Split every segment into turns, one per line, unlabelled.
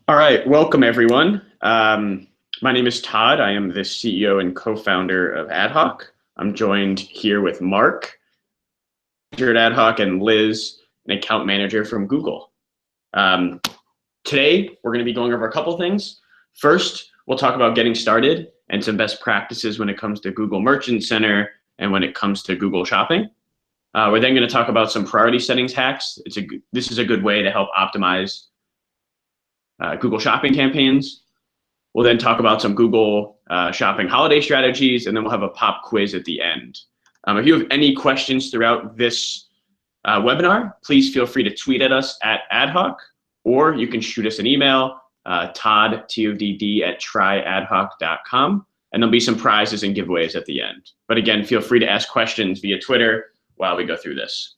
All right, welcome everyone. My name is Todd. I am the CEO and co-founder of AdHawk. I'm joined here with Mark, here at AdHawk, and Liz, an account manager from Google. Today, we're going to be going over a couple things. First, we'll talk about getting started and some best practices when it comes to Google Merchant Center and when it comes to Google Shopping. We're then going to talk about some priority settings hacks. This is a good way to help optimize Google Shopping campaigns. We'll then talk about some Google Shopping holiday strategies, and then we'll have a pop quiz at the end. If you have any questions throughout this webinar, please feel free to tweet at us at AdHawk, or you can shoot us an email, Todd, T-O-D-D, @tryadhawk.com, and there'll be some prizes and giveaways at the end. But again, feel free to ask questions via Twitter while we go through this.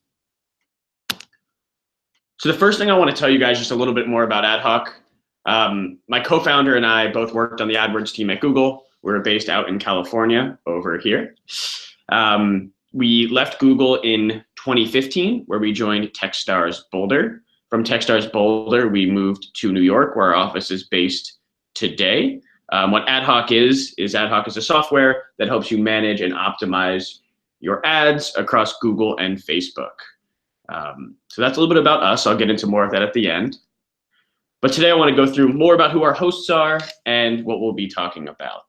So the first thing I want to tell you guys just a little bit more about AdHawk. My co-founder and I both worked on the AdWords team at Google. We're based out in California over here. We left Google in 2015, where we joined Techstars Boulder. From Techstars Boulder, we moved to New York, where our office is based today. What AdHawk is AdHawk is a software that helps you manage and optimize your ads across Google and Facebook. So that's a little bit about us. I'll get into more of that at the end. But today I want to go through more about who our hosts are and what we'll be talking about.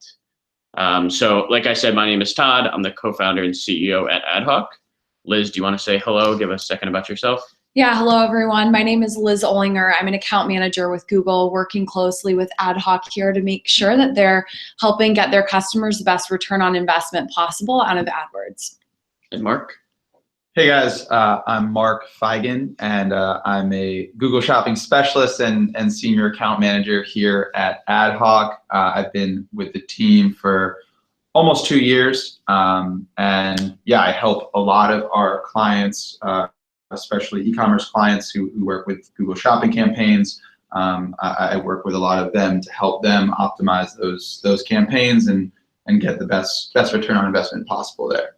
So like I said, my name is Todd. I'm the co-founder and CEO at AdHawk. Liz, do you want to say hello? Give us a second about yourself.
Yeah, hello everyone. My name is Liz Olinger. I'm an account manager with Google, working closely with AdHawk here to make sure that they're helping get their customers the best return on investment possible out of AdWords.
And Mark?
Hey guys, I'm Mark Feigen, and I'm a Google Shopping specialist and senior account manager here at AdHawk. I've been with the team for almost 2 years, and yeah, I help a lot of our clients, especially e-commerce clients who work with Google Shopping campaigns. I work with a lot of them to help them optimize those campaigns and get the best return on investment possible there.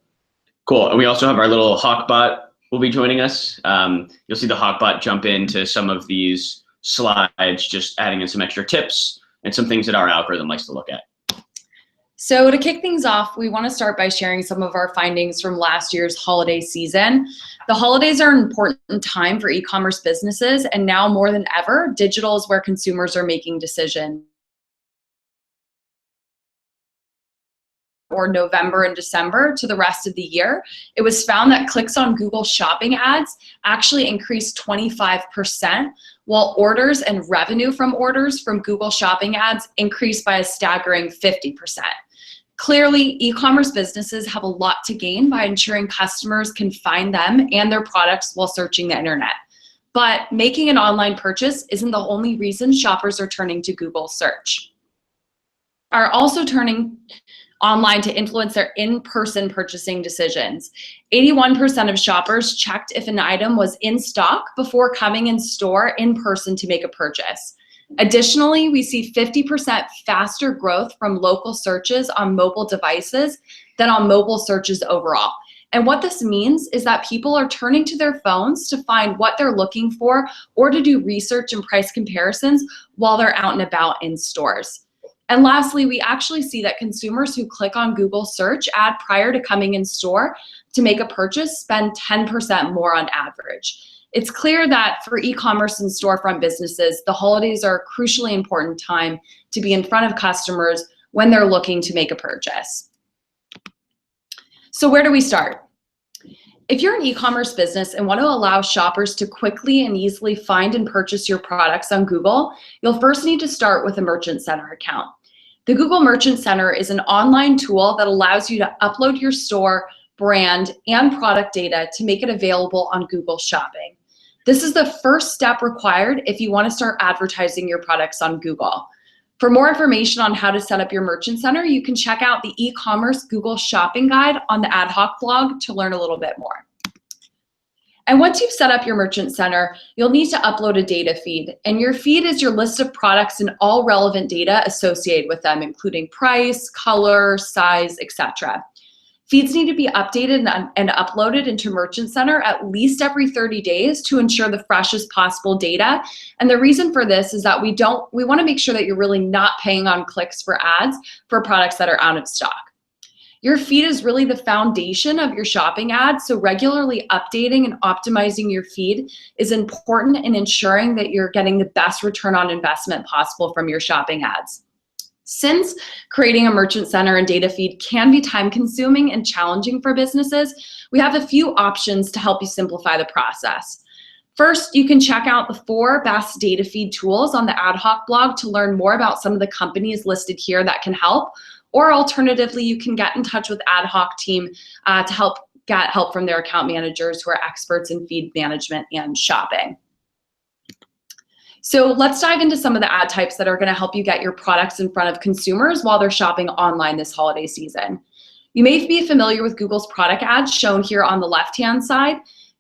Cool, and we also have our little HawkBot will be joining us. You'll see the HawkBot jump into some of these slides, just adding in some extra tips and some things that our algorithm likes to look at.
So to kick things off, we want to start by sharing some of our findings from last year's holiday season. The holidays are an important time for e-commerce businesses, and now more than ever, digital is where consumers are making decisions. Or November and December to the rest of the year, it was found that clicks on Google Shopping ads actually increased 25%, while orders and revenue from orders from Google Shopping ads increased by a staggering 50%. Clearly, e-commerce businesses have a lot to gain by ensuring customers can find them and their products while searching the internet. But making an online purchase isn't the only reason shoppers are turning to Google search. Are also turning online to influence their in-person purchasing decisions. 81% of shoppers checked if an item was in stock before coming in store in person to make a purchase. Additionally, we see 50% faster growth from local searches on mobile devices than on mobile searches overall. And what this means is that people are turning to their phones to find what they're looking for or to do research and price comparisons while they're out and about in stores. And lastly, we actually see that consumers who click on Google search ad prior to coming in store to make a purchase spend 10% more on average. It's clear that for e-commerce and storefront businesses, the holidays are a crucially important time to be in front of customers when they're looking to make a purchase. So where do we start? If you're an e-commerce business and want to allow shoppers to quickly and easily find and purchase your products on Google, you'll first need to start with a Merchant Center account. The Google Merchant Center is an online tool that allows you to upload your store, brand, and product data to make it available on Google Shopping. This is the first step required if you want to start advertising your products on Google. For more information on how to set up your Merchant Center, you can check out the e-commerce Google Shopping Guide on the AdHawk blog to learn a little bit more. And once you've set up your Merchant Center, you'll need to upload a data feed. And your feed is your list of products and all relevant data associated with them, including price, color, size, etc. Feeds need to be updated and uploaded into Merchant Center at least every 30 days to ensure the freshest possible data. And the reason for this is that we want to make sure that you're really not paying on clicks for ads for products that are out of stock. Your feed is really the foundation of your shopping ads, so regularly updating and optimizing your feed is important in ensuring that you're getting the best return on investment possible from your shopping ads. Since creating a Merchant Center and data feed can be time-consuming and challenging for businesses, we have a few options to help you simplify the process. First, you can check out the 4 best data feed tools on the AdHawk blog to learn more about some of the companies listed here that can help, or alternatively, you can get in touch with AdHawk team to get help from their account managers who are experts in feed management and shopping. So let's dive into some of the ad types that are going to help you get your products in front of consumers while they're shopping online this holiday season. You may be familiar with Google's product ads shown here on the left-hand side.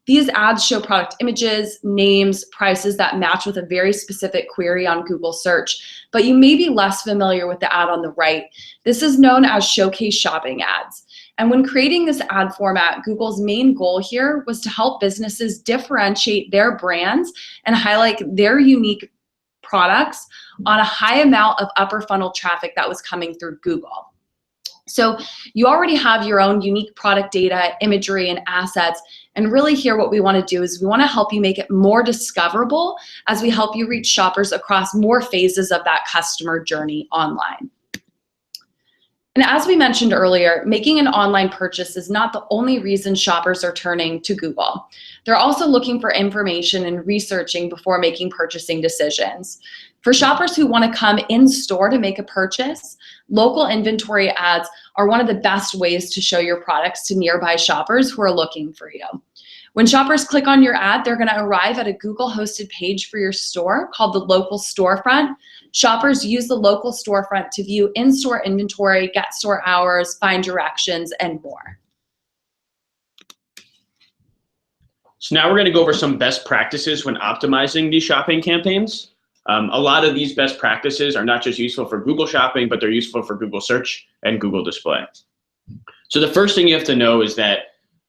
These ads show product images, names, prices that match with a very specific query on Google search, but you may be less familiar with the ad on the right. This is known as showcase shopping ads. And when creating this ad format, Google's main goal here was to help businesses differentiate their brands and highlight their unique products on a high amount of upper funnel traffic that was coming through Google. So you already have your own unique product data, imagery, and assets. And really here what we want to do is we want to help you make it more discoverable as we help you reach shoppers across more phases of that customer journey online. And as we mentioned earlier, making an online purchase is not the only reason shoppers are turning to Google. They're also looking for information and researching before making purchasing decisions. For shoppers who want to come in store to make a purchase, local inventory ads are one of the best ways to show your products to nearby shoppers who are looking for you. When shoppers click on your ad, they're going to arrive at a Google-hosted page for your store called the local storefront. Shoppers use the local storefront to view in-store inventory, get store hours, find directions, and more.
So now we're going to go over some best practices when optimizing these shopping campaigns. A lot of these best practices are not just useful for Google Shopping, but they're useful for Google Search and Google Display. So the first thing you have to know is that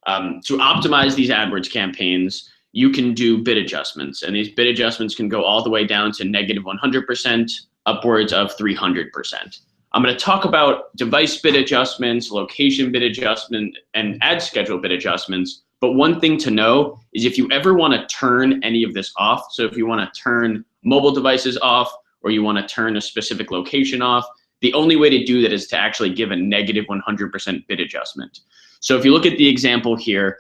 to optimize these AdWords campaigns, you can do bid adjustments. And these bid adjustments can go all the way down to negative 100%, upwards of 300%. I'm going to talk about device bid adjustments, location bid adjustment, and ad schedule bid adjustments. But one thing to know is if you ever want to turn any of this off, so if you want to turn mobile devices off or you want to turn a specific location off, the only way to do that is to actually give a negative 100% bid adjustment. So if you look at the example here,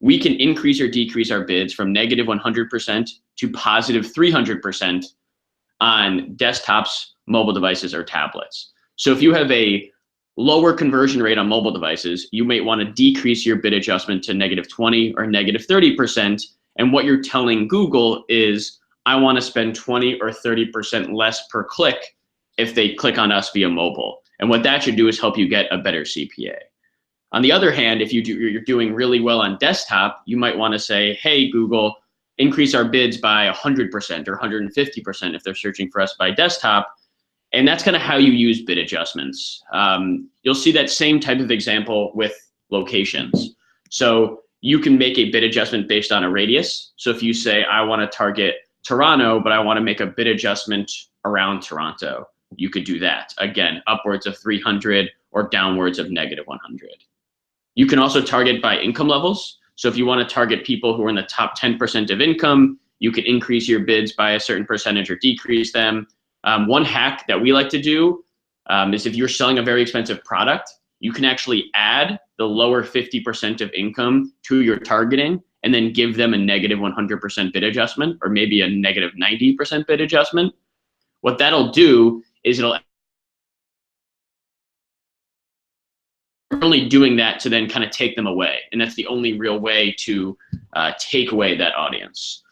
we can increase or decrease our bids from negative 100% to positive 300% on desktops, mobile devices, or tablets. So if you have a lower conversion rate on mobile devices, you might want to decrease your bid adjustment to negative 20 or negative 30%. And what you're telling Google is, I want to spend 20 or 30% less per click if they click on us via mobile. And what that should do is help you get a better CPA. On the other hand, if you're doing really well on desktop, you might want to say, hey, Google, increase our bids by 100% or 150% if they're searching for us by desktop. And that's kind of how you use bid adjustments. You'll see that same type of example with locations. So you can make a bid adjustment based on a radius. So if you say, I want to target Toronto, but I want to make a bid adjustment around Toronto, you could do that. Again, upwards of 300 or downwards of negative 100. You can also target by income levels. So if you want to target people who are in the top 10% of income, you could increase your bids by a certain percentage or decrease them. One hack that we like to do is if you're selling a very expensive product, you can actually add the lower 50% of income to your targeting and then give them a negative 100% bid adjustment or maybe a negative 90% bid adjustment. What that'll do is it'll only doing that to then kind of take them away. And that's the only real way to take away that audience.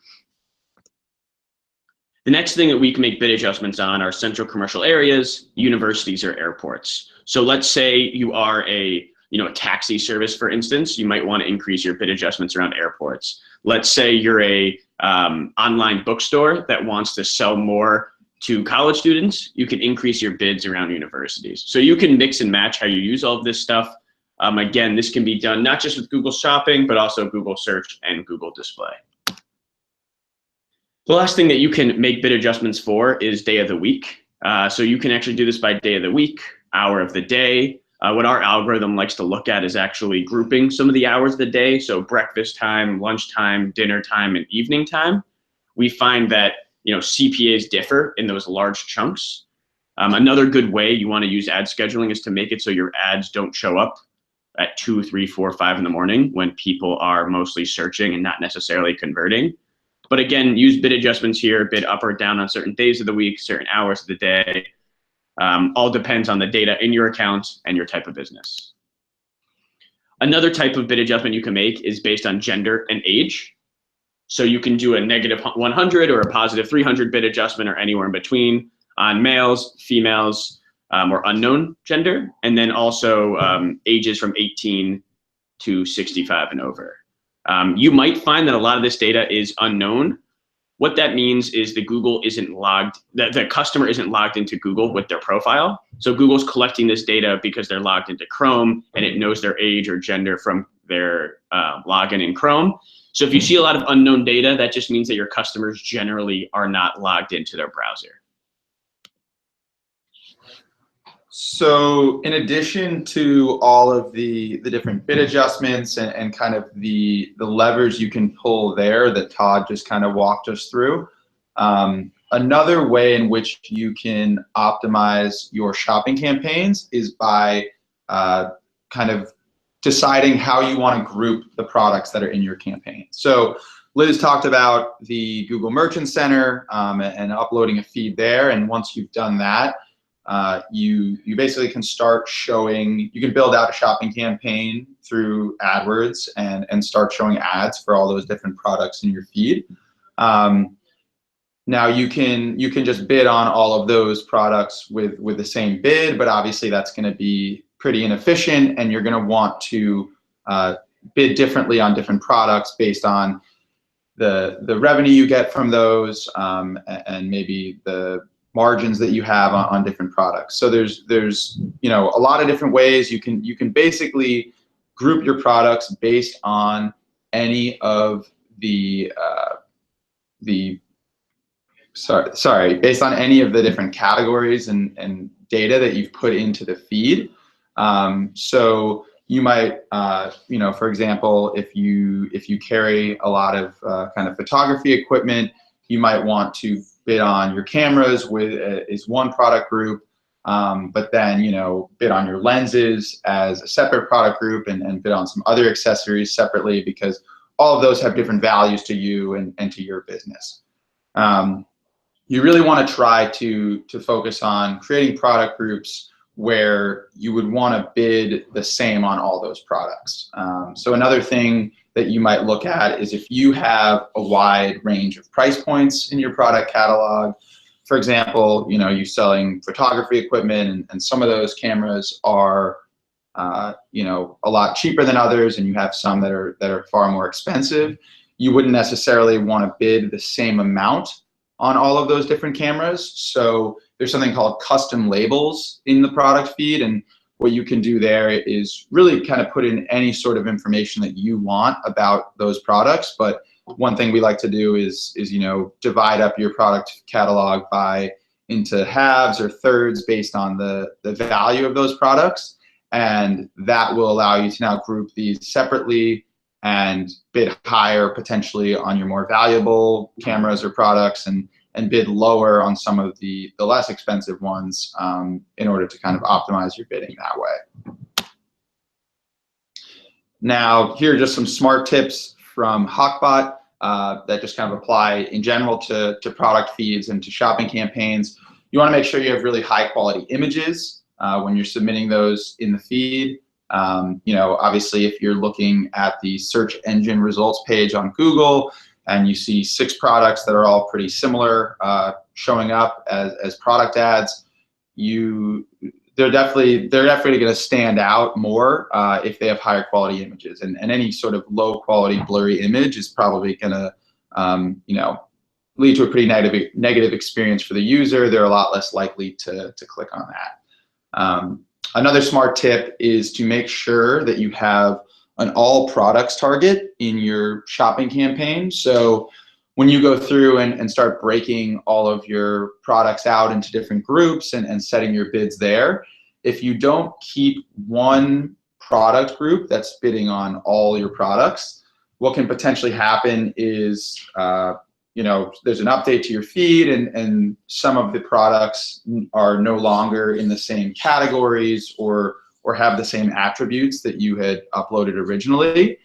The next thing that we can make bid adjustments on are central commercial areas, universities, or airports. So let's say you are a taxi service, for instance, you might want to increase your bid adjustments around airports. Let's say you're a online bookstore that wants to sell more to college students, you can increase your bids around universities. So you can mix and match how you use all of this stuff. Again, this can be done not just with Google Shopping, but also Google Search and Google Display. The last thing that you can make bid adjustments for is day of the week. So you can actually do this by day of the week, hour of the day. What our algorithm likes to look at is actually grouping some of the hours of the day. So breakfast time, lunchtime, dinner time, and evening time. We find that CPAs differ in those large chunks. Another good way you want to use ad scheduling is to make it so your ads don't show up at 2, 3, 4, 5 in the morning when people are mostly searching and not necessarily converting. But again, use bid adjustments here, bid up or down on certain days of the week, certain hours of the day. All depends on the data in your account and your type of business. Another type of bid adjustment you can make is based on gender and age. So you can do a negative 100 or a positive 300 bid adjustment or anywhere in between on males, females, or unknown gender, and then also ages from 18 to 65 and over. You might find that a lot of this data is unknown. What that means is the customer isn't logged into Google with their profile. So Google's collecting this data because they're logged into Chrome and it knows their age or gender from their login in Chrome. So if you see a lot of unknown data, that just means that your customers generally are not logged into their browser.
So in addition to all of the different bid adjustments and kind of the levers you can pull there that Todd just kind of walked us through, another way in which you can optimize your shopping campaigns is by kind of deciding how you want to group the products that are in your campaign. So Liz talked about the Google Merchant Center and uploading a feed there, and once you've done that, you basically can start showing, you can build out a shopping campaign through AdWords and start showing ads for all those different products in your feed. Now you can just bid on all of those products with the same bid, but obviously that's going to be pretty inefficient, and you're going to want to bid differently on different products based on the revenue you get from those and maybe the margins that you have on different products. So there's a lot of different ways you can basically group your products based on any of the based on any of the different categories and data that you've put into the feed. So you might, for example, if you carry a lot of kind of photography equipment, you might want to bid on your cameras is one product group, but then bid on your lenses as a separate product group and bid on some other accessories separately, because all of those have different values to you and to your business. You really want to try to focus on creating product groups where you would want to bid the same on all those products. So another thing that you might look at is if you have a wide range of price points in your product catalog. For example, you're selling photography equipment and some of those cameras are a lot cheaper than others, and you have some that are far more expensive. You wouldn't necessarily want to bid the same amount on all of those different cameras. So there's something called custom labels in the product feed, and what you can do there is really kind of put in any sort of information that you want about those products. But one thing we like to do is divide up your product catalog into halves or thirds based on the value of those products, and that will allow you to now group these separately and bid higher potentially on your more valuable cameras or products, and bid lower on some of the less expensive ones in order to kind of optimize your bidding that way. Now, here are just some smart tips from HawkBot that just kind of apply in general to product feeds and to shopping campaigns. You want to make sure you have really high quality images when you're submitting those in the feed. Obviously, if you're looking at the search engine results page on Google and you see 6 products that are all pretty similar showing up as product ads, they're definitely going to stand out more if they have higher quality images. And any sort of low quality blurry image is probably going to lead to a pretty negative experience for the user. They're a lot less likely to click on that. Another smart tip is to make sure that you have an all products target in your shopping campaign. So when you go through and start breaking all of your products out into different groups and setting your bids there, if you don't keep one product group that's bidding on all your products, what can potentially happen is there's an update to your feed and some of the products are no longer in the same categories or have the same attributes that you had uploaded originally.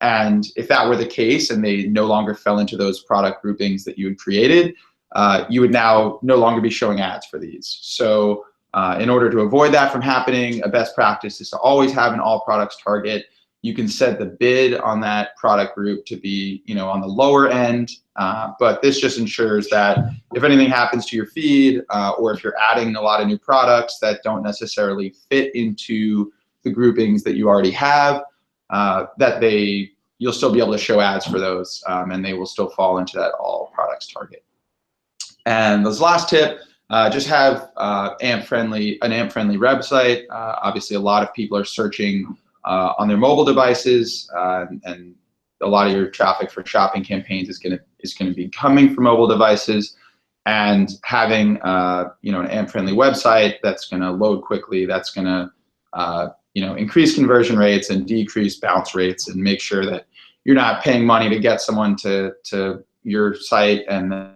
And if that were the case and they no longer fell into those product groupings that you had created, you would now no longer be showing ads for these. So in order to avoid that from happening, a best practice is to always have an all products target. You can set the bid on that product group to be, on the lower end, but this just ensures that if anything happens to your feed, or if you're adding a lot of new products that don't necessarily fit into the groupings that you already have, you'll still be able to show ads for those, and they will still fall into that all products target. And this last tip, just have an AMP-friendly website. Obviously, a lot of people are searching on their mobile devices, and a lot of your traffic for shopping campaigns is going to be coming from mobile devices. And having an AMP-friendly website that's going to load quickly, that's going to increase conversion rates and decrease bounce rates, and make sure that you're not paying money to get someone to your site and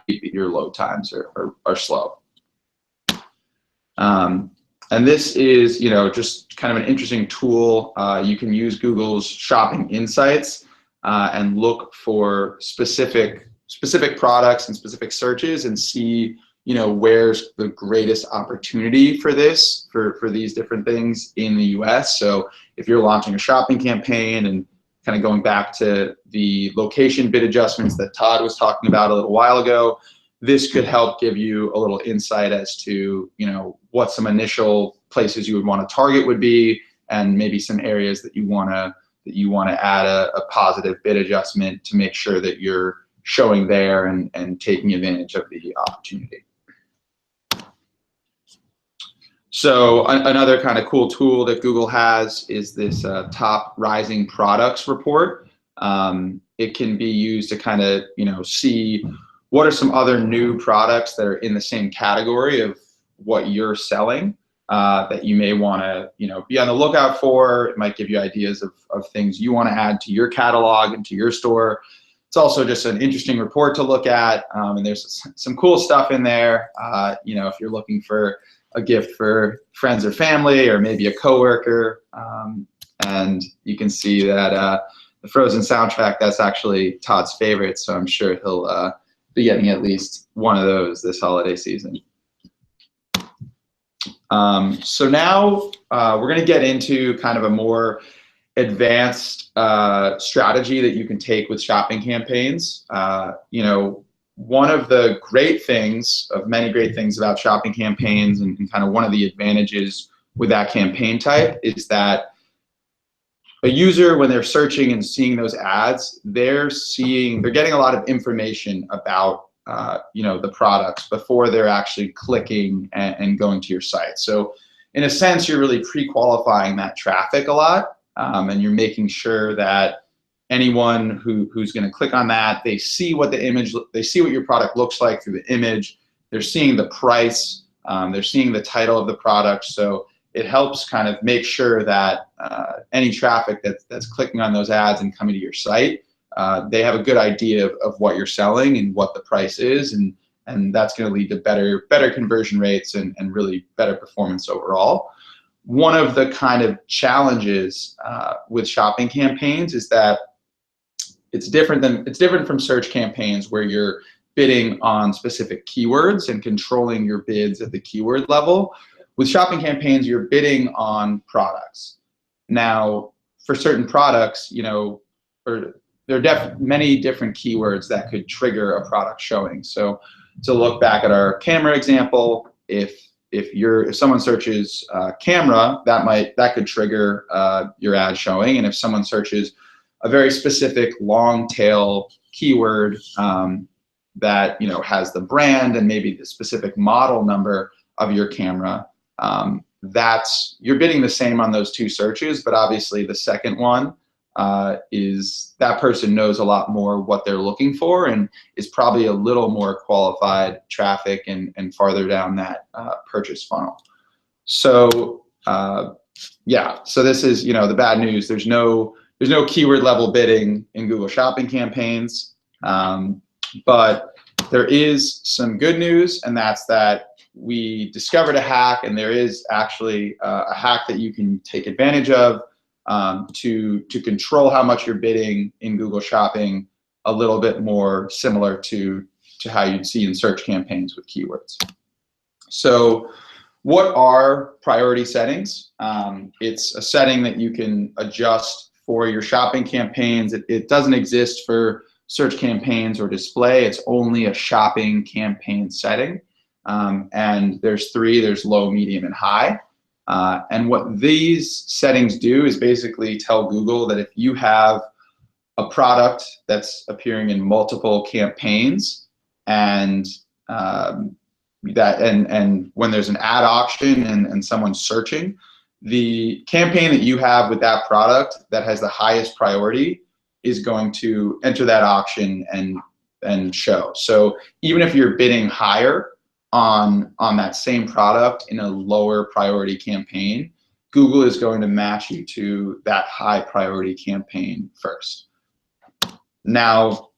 your load times are slow. And this is, just kind of an interesting tool. You can use Google's shopping insights and look for specific products and specific searches and see, where's the greatest opportunity for this, for these different things in the US. So if you're launching a shopping campaign and kind of going back to the location bid adjustments that Todd was talking about a little while ago, this could help give you a little insight as to, what some initial places you would want to target would be, and maybe some areas that you want to add a positive bid adjustment to make sure that you're showing there and taking advantage of the opportunity. So another kind of cool tool that Google has is this top rising products report. It can be used to kind of, see what are some other new products that are in the same category of what you're selling that you may want to, be on the lookout for. It might give you ideas of things you want to add to your catalog and to your store. It's also just an interesting report to look at, and there's some cool stuff in there. If you're looking for a gift for friends or family, or maybe a coworker, and you can see that the Frozen soundtrack, that's actually Todd's favorite, so I'm sure he'll be getting at least one of those this holiday season. So now we're going to get into kind of a more advanced strategy that you can take with shopping campaigns. One of the great things, of many great things about shopping campaigns, and kind of one of the advantages with that campaign type, is that a user, when they're searching and seeing those ads, they're getting a lot of information about the products before they're actually clicking and going to your site. So in a sense, you're really pre-qualifying that traffic a lot, and you're making sure that anyone who's going to click on that, they see what your product looks like through the image. They're seeing the price. They're seeing the title of the product. So it helps kind of make sure that any traffic that's clicking on those ads and coming to your site, they have a good idea of what you're selling and what the price is, and that's going to lead to better conversion rates and really better performance overall. One of the kind of challenges with shopping campaigns is that it's different from search campaigns where you're bidding on specific keywords and controlling your bids at the keyword level. With shopping campaigns, you're bidding on products. Now, for certain products, there are many different keywords that could trigger a product showing. So to look back at our camera example, if someone searches camera, that could trigger your ad showing. And if someone searches a very specific long tail keyword, that has the brand and maybe the specific model number of your camera, you're bidding the same on those two searches, but obviously the second one is that person knows a lot more what they're looking for and is probably a little more qualified traffic and farther down that purchase funnel. So yeah, so this is the bad news. There's no keyword level bidding in Google Shopping campaigns, but there is some good news, and that's that we discovered a hack, and there is actually a hack that you can take advantage of to control how much you're bidding in Google Shopping a little bit more similar to how you'd see in search campaigns with keywords. So what are priority settings? It's a setting that you can adjust for your shopping campaigns. It doesn't exist for search campaigns or display. It's only a shopping campaign setting. And there's three. There's low, medium, and high. And what these settings do is basically tell Google that if you have a product that's appearing in multiple campaigns and when there's an ad auction and someone's searching, the campaign that you have with that product that has the highest priority is going to enter that auction and show. So even if you're bidding higher on that same product in a lower priority campaign, Google is going to match you to that high priority campaign first. Now,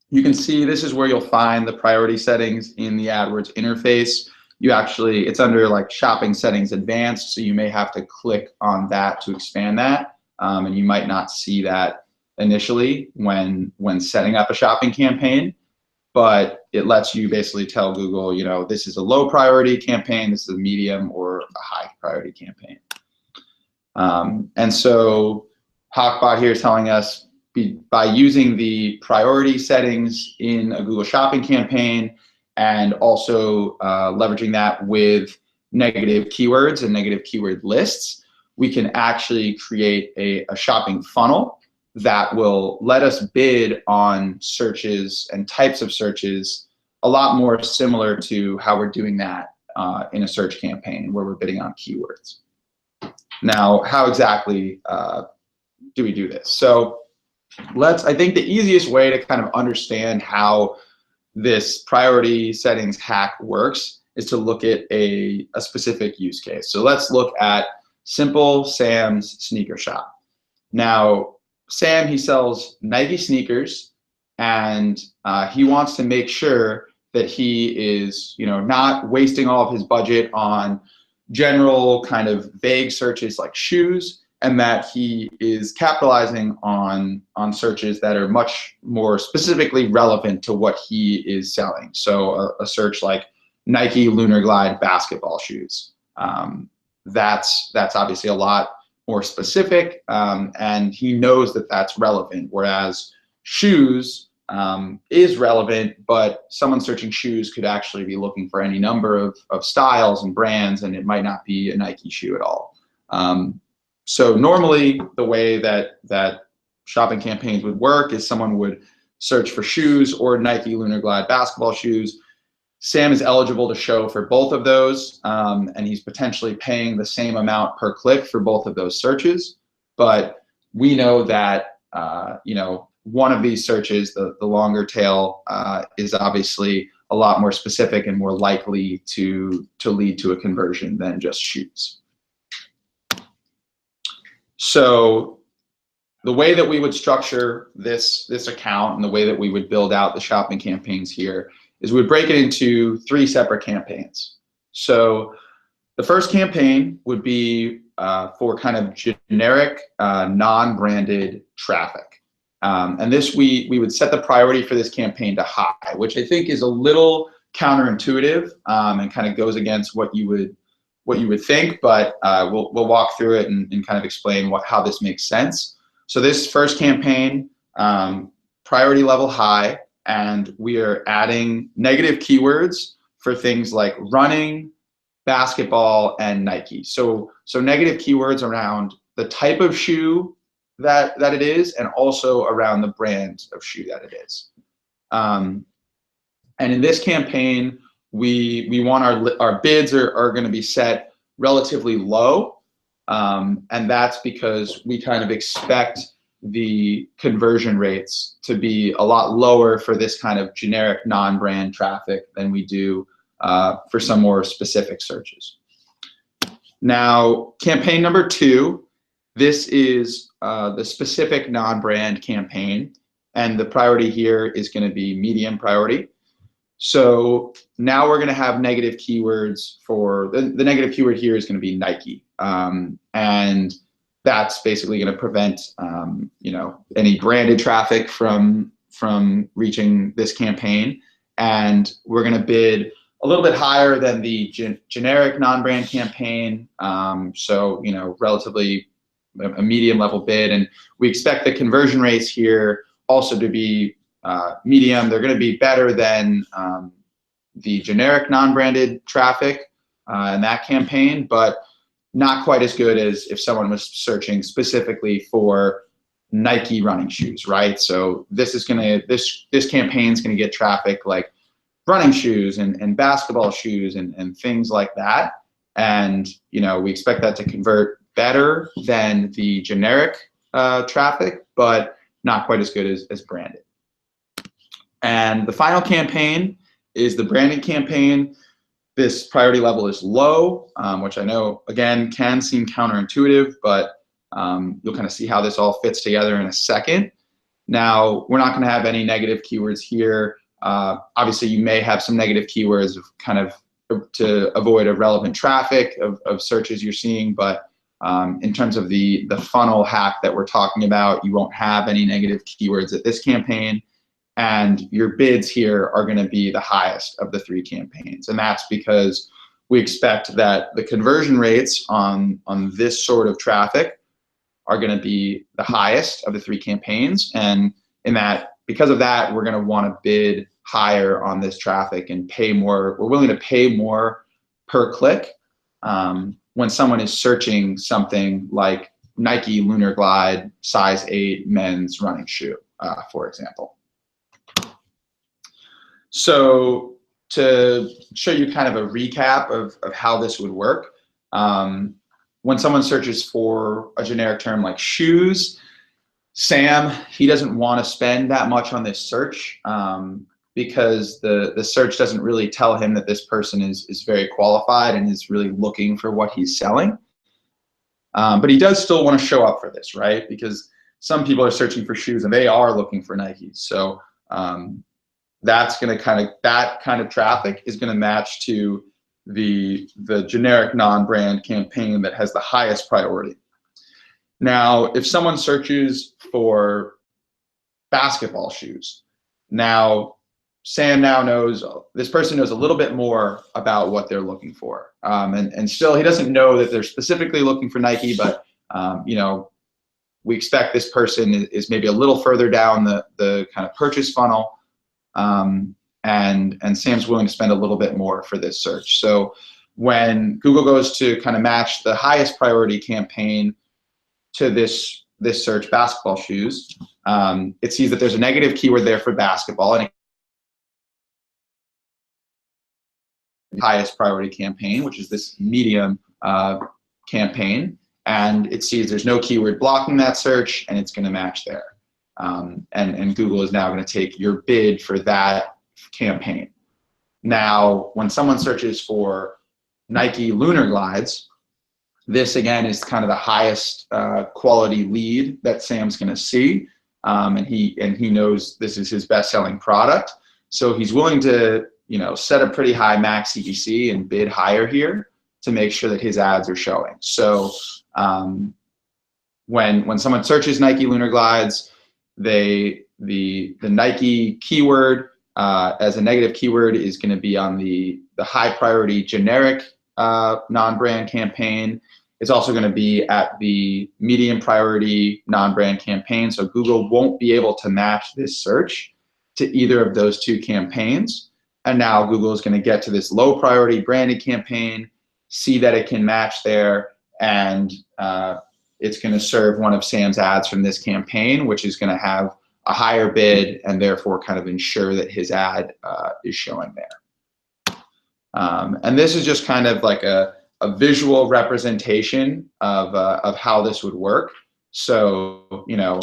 you can see this is where you'll find the priority settings in the AdWords interface. It's under like shopping settings advanced, so you may have to click on that to expand that, and you might not see that initially when setting up a shopping campaign, but it lets you basically tell Google, this is a low priority campaign, this is a medium or a high priority campaign. And so HawkBot here is telling us by using the priority settings in a Google Shopping campaign and also leveraging that with negative keywords and negative keyword lists, we can actually create a shopping funnel that will let us bid on searches and types of searches a lot more similar to how we're doing that in a search campaign where we're bidding on keywords. Now, how exactly do we do this? So I think the easiest way to kind of understand how this priority settings hack works is to look at a specific use case. So let's look at Simple Sam's Sneaker Shop. Now, Sam, he sells Nike sneakers, and he wants to make sure that he is, not wasting all of his budget on general kind of vague searches like shoes, and that he is capitalizing on searches that are much more specifically relevant to what he is selling. So a search like Nike Lunar Glide basketball shoes. That's obviously a lot more specific, and he knows that that's relevant, whereas shoes is relevant, but someone searching shoes could actually be looking for any number of styles and brands, and it might not be a Nike shoe at all. So normally the way that shopping campaigns would work is someone would search for shoes or Nike Lunar Glide basketball shoes. Sam is eligible to show for both of those, and he's potentially paying the same amount per click for both of those searches. But we know that one of these searches, the longer tail, is obviously a lot more specific and more likely to lead to a conversion than just shoes. So the way that we would structure this account and the way that we would build out the shopping campaigns here is we would break it into 3 separate campaigns. So the first campaign would be for kind of generic, non-branded traffic. And this we would set the priority for this campaign to high, which I think is a little counterintuitive and kind of goes against what you would think, but we'll walk through it and kind of explain how this makes sense. So this first campaign, priority level high, and we are adding negative keywords for things like running, basketball, and Nike. So negative keywords around the type of shoe that it is, and also around the brand of shoe that it is. And in this campaign, we want our bids are going to be set relatively low, and that's because we kind of expect the conversion rates to be a lot lower for this kind of generic non-brand traffic than we do for some more specific searches. Now, campaign number 2, this is the specific non-brand campaign, and the priority here is going to be medium priority. So now we're going to have negative keywords for the negative keyword here is going to be Nike, and that's basically going to prevent any branded traffic from reaching this campaign. And we're going to bid a little bit higher than the generic non-brand campaign, so relatively a medium level bid, and we expect the conversion rates here also to be medium. They're going to be better than the generic non-branded traffic in that campaign, but not quite as good as if someone was searching specifically for Nike running shoes, right? So this campaign is going to get traffic like running shoes and basketball shoes and things like that, and we expect that to convert better than the generic traffic, but not quite as good as branded. And the final campaign is the branded campaign. This priority level is low, which I know, again, can seem counterintuitive, but you'll kind of see how this all fits together in a second. Now, we're not going to have any negative keywords here. Obviously, you may have some negative keywords to avoid irrelevant traffic of searches you're seeing, but in terms of the funnel hack that we're talking about, you won't have any negative keywords at this campaign. And your bids here are going to be the highest of the 3 campaigns. And that's because we expect that the conversion rates on this sort of traffic are going to be the highest of the 3 campaigns. And because of that, we're going to want to bid higher on this traffic and pay more. We're willing to pay more per click when someone is searching something like Nike Lunar Glide size 8 men's running shoe, for example. So to show you kind of a recap of how this would work, when someone searches for a generic term like shoes, Sam, he doesn't want to spend that much on this search because the search doesn't really tell him that this person is very qualified and is really looking for what he's selling. But he does still want to show up for this, right? Because some people are searching for shoes and they are looking for Nikes. So that's going to that kind of traffic is going to match to the generic non-brand campaign that has the highest priority. Now, if someone searches for basketball shoes, now Sam knows, this person knows a little bit more about what they're looking for. And still, he doesn't know that they're specifically looking for Nike, but we expect this person is maybe a little further down the kind of purchase funnel. And Sam's willing to spend a little bit more for this search. So when Google goes to kind of match the highest priority campaign to this search, basketball shoes, it sees that there's a negative keyword there for basketball, and highest priority campaign, which is this medium campaign, and it sees there's no keyword blocking that search, and it's going to match there. And Google is now going to take your bid for that campaign. Now, when someone searches for Nike Lunar Glides, this again is kind of the highest quality lead that Sam's going to see, and he knows this is his best-selling product. So he's willing to set a pretty high max CPC and bid higher here to make sure that his ads are showing. So when someone searches Nike Lunar Glides, the Nike keyword as a negative keyword is going to be on the high priority generic non-brand campaign. It's also going to be at the medium priority non-brand campaign. So Google won't be able to match this search to either of those 2 campaigns. And now Google is going to get to this low priority branded campaign, see that it can match there, and it's going to serve one of Sam's ads from this campaign, which is going to have a higher bid and therefore kind of ensure that his ad is showing there. And this is just kind of like a visual representation of how this would work. So, you know,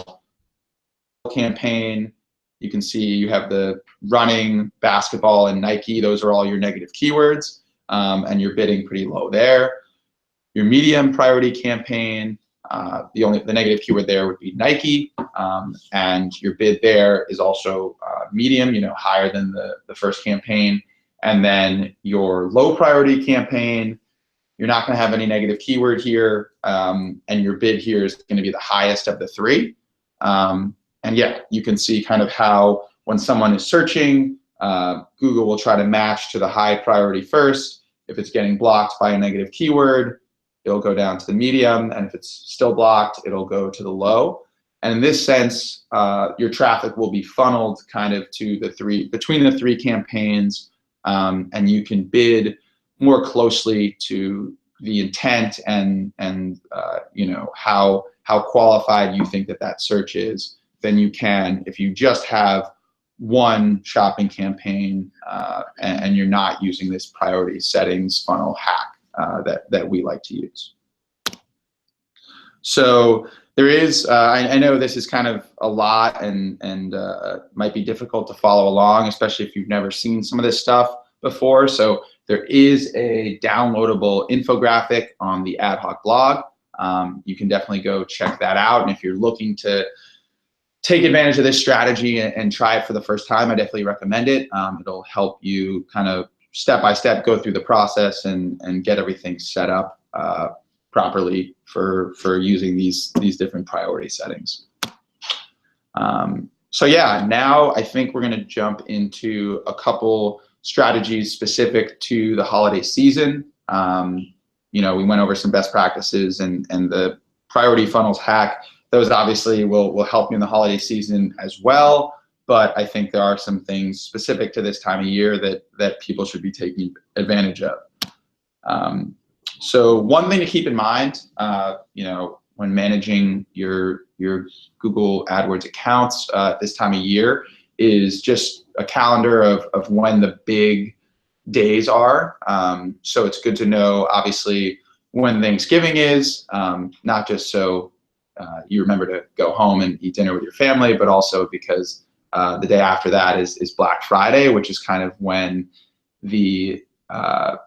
campaign, you can see you have the running, basketball, and Nike. Those are all your negative keywords, and you're bidding pretty low there. Your medium priority campaign, the negative keyword there would be Nike, and your bid there is also medium, you know, higher than the first campaign. And then your low priority campaign, you're not going to have any negative keyword here, and your bid here is going to be the highest of the three. And yeah, you can see kind of how when someone is searching, Google will try to match to the high priority first. If it's getting blocked by a negative keyword, it'll go down to the medium, and if it's still blocked, it'll go to the low. And in this sense, your traffic will be funneled kind of to between the three campaigns, and you can bid more closely to the intent and you know, how qualified you think that search is than you can if you just have one shopping campaign and you're not using this priority settings funnel hack that we like to use. So there is, I know this is kind of a lot and might be difficult to follow along, especially if you've never seen some of this stuff before. So there is a downloadable infographic on the AdHawk blog. You can definitely go check that out. And if you're looking to take advantage of this strategy and try it for the first time, I definitely recommend it. It'll help you kind of step by step go through the process and get everything set up properly for using these different priority settings. So yeah, now I think we're going to jump into a couple strategies specific to the holiday season. You know, we went over some best practices and the priority funnels hack. Those obviously will help you in the holiday season as well, but I think there are some things specific to this time of year that people should be taking advantage of. So one thing to keep in mind, you know, when managing your Google AdWords accounts this time of year is just a calendar of when the big days are. So it's good to know, obviously, when Thanksgiving is, not just so you remember to go home and eat dinner with your family, but also because the day after that is Black Friday, which is kind of when the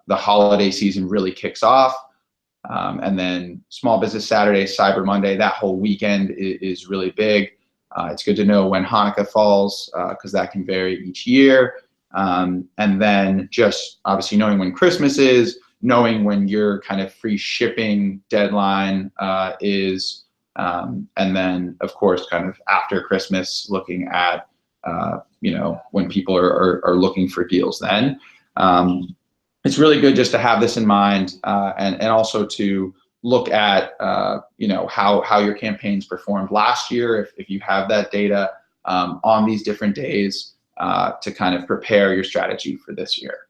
holiday season really kicks off. And then Small Business Saturday, Cyber Monday, that whole weekend is really big. It's good to know when Hanukkah falls because that can vary each year. And then just obviously knowing when Christmas is, knowing when your kind of free shipping deadline is, and then of course kind of after Christmas looking at you know, when people are looking for deals then. It's really good just to have this in mind and also to look at you know, how your campaigns performed last year if you have that data on these different days to kind of prepare your strategy for this year.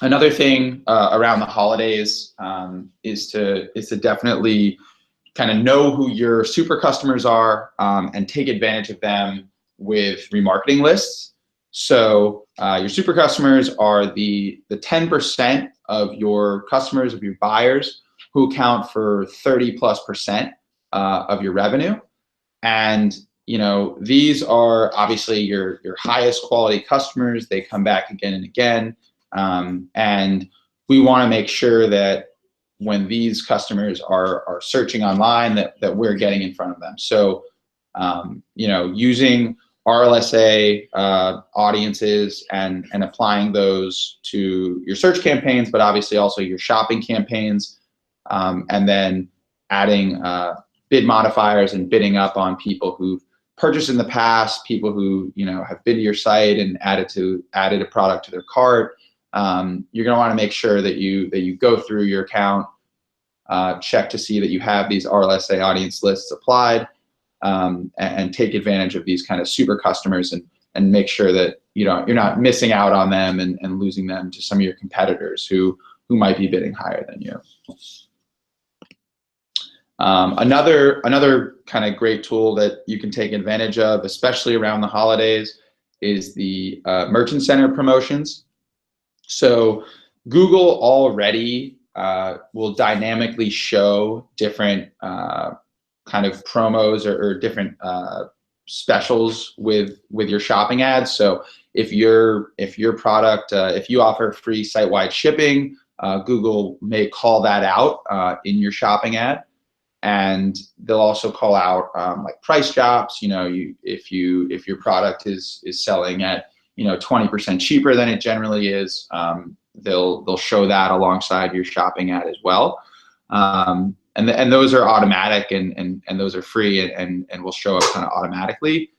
Another thing around the holidays is to definitely kind of know who your super customers are and take advantage of them with remarketing lists. So your super customers are the 10% of your customers, of your buyers, who account for 30+% of your revenue. And you know, these are obviously your highest quality customers. They come back again and again. And we want to make sure that when these customers are searching online that we're getting in front of them. So, you know, using RLSA audiences and applying those to your search campaigns, but obviously also your shopping campaigns, and then adding bid modifiers and bidding up on people who've purchased in the past, people who, you know, have been to your site and added a product to their cart. You're going to want to make sure that you go through your account, check to see that you have these RLSA audience lists applied, and take advantage of these kind of super customers and make sure that you're not missing out on them and losing them to some of your competitors who might be bidding higher than you. Another kind of great tool that you can take advantage of, especially around the holidays, is the Merchant Center promotions. So Google already will dynamically show different kind of promos or different specials with your shopping ads. So if your product, if you offer free site-wide shipping, Google may call that out in your shopping ad, and they'll also call out like price drops. You know, if your product is selling at 20% cheaper than it generally is, they'll show that alongside your shopping ad as well. And those are automatic and those are free and will show up kind of automatically.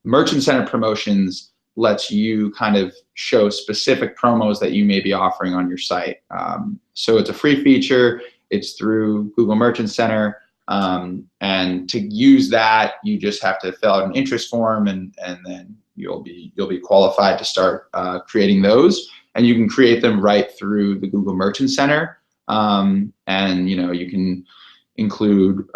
Merchant Center promotions lets you kind of show specific promos that you may be offering on your site. So it's a free feature. It's through Google Merchant Center. And to use that, you just have to fill out an interest form, and then you'll be qualified to start creating those. And you can create them right through the Google Merchant Center. And you can include,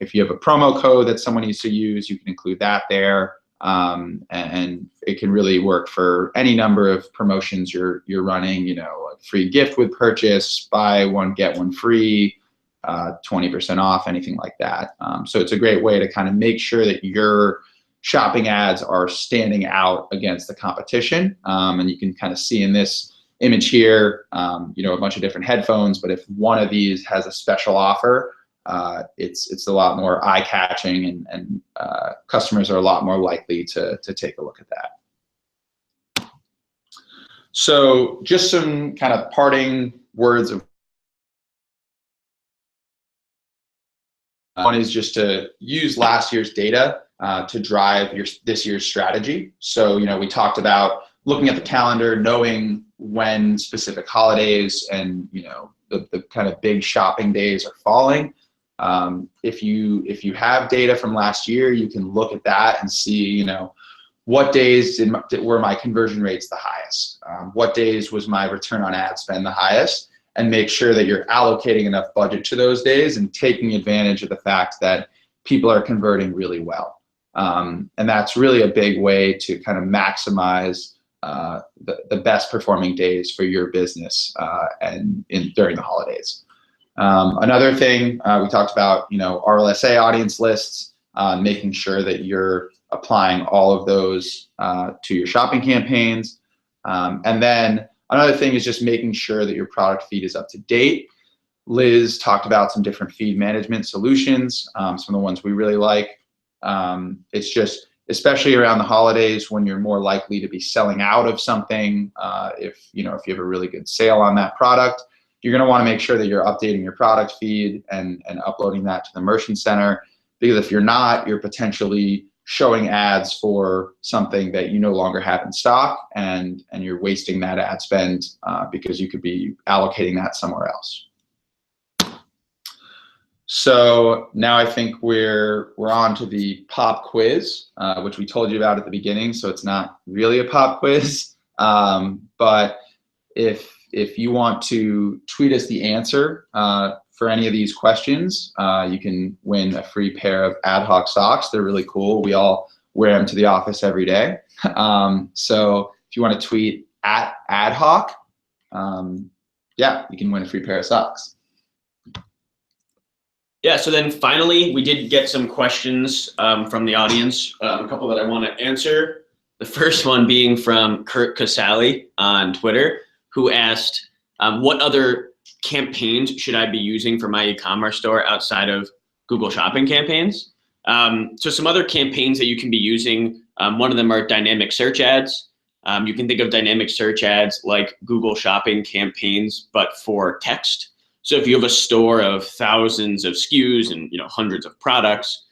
if you have a promo code that someone needs to use, you can include that there. And it can really work for any number of promotions you're running, like free gift with purchase, buy one, get one free, 20% off, anything like that. So it's a great way to kind of make sure that your shopping ads are standing out against the competition. And you can kind of see in this image here, a bunch of different headphones, but if one of these has a special offer, it's a lot more eye-catching, and customers are a lot more likely to take a look at that. So just some kind of parting words of one is just to use last year's data to drive this year's strategy. So we talked about looking at the calendar, knowing when specific holidays and the kind of big shopping days are falling. If you have data from last year, you can look at that and see what days were my conversion rates the highest, what days was my return on ad spend the highest, and make sure that you're allocating enough budget to those days and taking advantage of the fact that people are converting really well. And that's really a big way to kind of maximize the best performing days for your business during the holidays. Another thing we talked about, RLSA audience lists, making sure that you're applying all of those to your shopping campaigns. And then another thing is just making sure that your product feed is up to date. Liz talked about some different feed management solutions, some of the ones we really like. It's just, especially around the holidays when you're more likely to be selling out of something, if you have a really good sale on that product, you're going to want to make sure that you're updating your product feed and uploading that to the Merchant Center, because if you're not, you're potentially showing ads for something that you no longer have in stock, and you're wasting that ad spend because you could be allocating that somewhere else. So now I think we're on to the pop quiz, which we told you about at the beginning. So it's not really a pop quiz, but if you want to tweet us the answer for any of these questions, you can win a free pair of AdHawk socks. They're really cool. We all wear them to the office every day. So if you want to tweet at AdHawk, yeah, you can win a free pair of socks.
Yeah, so then finally, we did get some questions from the audience, a couple that I want to answer. The first one being from Kurt Casali on Twitter, who asked, what other campaigns should I be using for my e-commerce store outside of Google Shopping campaigns? So some other campaigns that you can be using, one of them are dynamic search ads. You can think of dynamic search ads like Google Shopping campaigns, but for text. So if you have a store of thousands of SKUs and hundreds of products,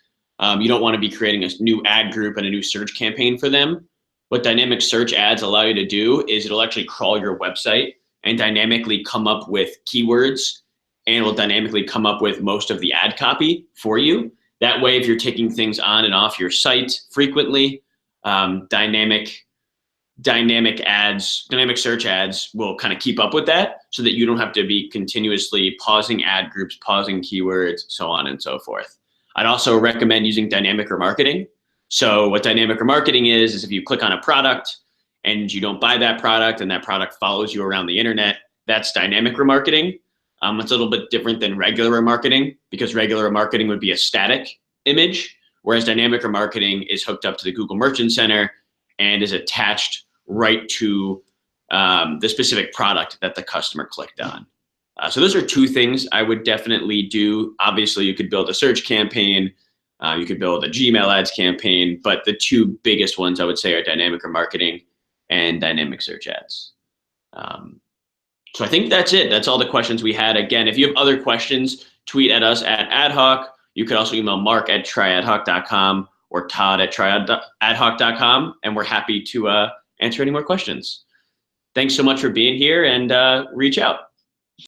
you don't want to be creating a new ad group and a new search campaign for them. What dynamic search ads allow you to do is it'll actually crawl your website and dynamically come up with keywords, and will dynamically come up with most of the ad copy for you. That way, if you're taking things on and off your site frequently, dynamic search ads will kind of keep up with that, so that you don't have to be continuously pausing ad groups, pausing keywords, so on and so forth. I'd also recommend using dynamic remarketing. So what dynamic remarketing is if you click on a product and you don't buy that product and that product follows you around the internet, that's dynamic remarketing. It's a little bit different than regular remarketing, because regular remarketing would be a static image, whereas dynamic remarketing is hooked up to the Google Merchant Center and is attached right to the specific product that the customer clicked on. So those are two things I would definitely do. Obviously, you could build a search campaign, you could build a Gmail ads campaign, but the two biggest ones I would say are dynamic remarketing and dynamic search ads. So I think that's it. That's all the questions we had. Again, if you have other questions, tweet at us at AdHawk. You could also email mark@tryadhawk.com or todd@tryadhawk.com, and we're happy to answer any more questions. Thanks so much for being here, and reach out.